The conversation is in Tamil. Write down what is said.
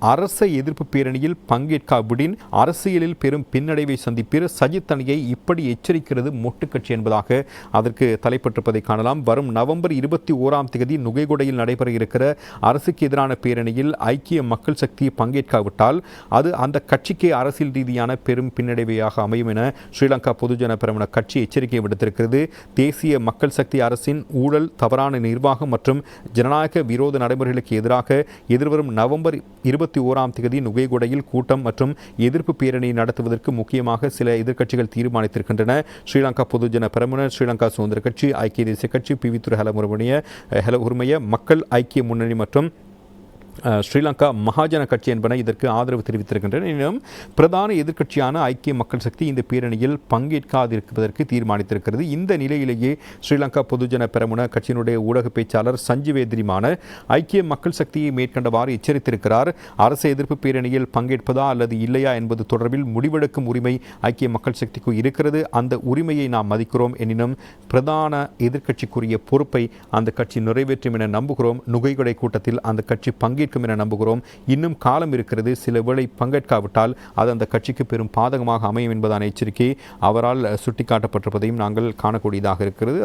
அரச எதிர்ப்பு பேரணியில் பங்கேற்காவிடின் அரசியலில் பெரும் பின்னடைவை சந்திப்பீர். சஜித் அணியை இப்படி எச்சரிக்கிறது மொட்டு கட்சி என்பதாக அதற்கு தலைப்பட்டிருப்பதை காணலாம். வரும் நவம்பர் 21 நுகைகொடையில் நடைபெற இருக்கிற அரசுக்கு எதிரான பேரணியில் ஐக்கிய மக்கள் சக்தி பங்கேற்காவிட்டால் அது அந்த கட்சிக்கு அரசியல் ரீதியான பெரும் பின்னடைவையாக அமையும் என ஸ்ரீலங்கா பொதுஜன பெரமுன கட்சி எச்சரிக்கை விடுத்திருக்கிறது. தேசிய மக்கள் சக்தி அரசின் ஊழல், தவறான நிர்வாகம் மற்றும் ஜனநாயக விரோத நடைமுறைகளுக்கு எதிராக எதிர்வரும் நவம்பர் 21 நுகைகொடையில் கூட்டம் மற்றும் எதிர்ப்பு பேரணி நடத்துவதற்கு முக்கியமாக சில எதிர்க்கட்சிகள் தீர்மானித்திருக்கின்றன. ஸ்ரீலங்கா பொதுஜன பெரமுன, ஸ்ரீலங்கா சுதந்திர கட்சி, ஐக்கிய தேசிய கட்சி, பிவித்துறை ஹல உரிமைய மக்கள் ஐக்கிய முன்னணி மற்றும் ஸ்ரீலங்கா மகாஜன கட்சி என்பன இதற்கு ஆதரவு தெரிவித்திருக்கின்றன. எனினும் பிரதான எதிர்க்கட்சியான ஐக்கிய மக்கள் சக்தி இந்த பேரணியில் பங்கேற்காதிருப்பதற்கு தீர்மானித்திருக்கிறது. இந்த நிலையிலேயே ஸ்ரீலங்கா பொதுஜன பெரமுன கட்சியினுடைய ஊடக பேச்சாளர் சஞ்சீவேதிரிமான ஐக்கிய மக்கள் சக்தியை மேற்கண்டவாறு எச்சரித்திருக்கிறார். அரசு எதிர்ப்பு பேரணியில் பங்கேற்பதா அல்லது இல்லையா என்பது தொடர்பில் முடிவெடுக்கும் உரிமை ஐக்கிய மக்கள் சக்திக்கு இருக்கிறது. அந்த உரிமையை நாம் மதிக்கிறோம். எனினும் பிரதான எதிர்க்கட்சிக்குரிய பொறுப்பை அந்த கட்சி நிறைவேற்றும் என நம்புகிறோம். நுகைகொடை கூட்டத்தில் அந்த கட்சி பங்கேற்கும் என நம்புகிறோம். இன்னும் காலம் இருக்கிறது. சில வேளை பங்கேற்காவிட்டால் அது அந்த கட்சிக்கு பெரும் பாதகமாக அமையும் என்பதான எச்சரிக்கை அவரால் சுட்டிக்காட்டப்பட்டிருப்பதையும் நாங்கள் காணக்கூடியதாக இருக்கிறது.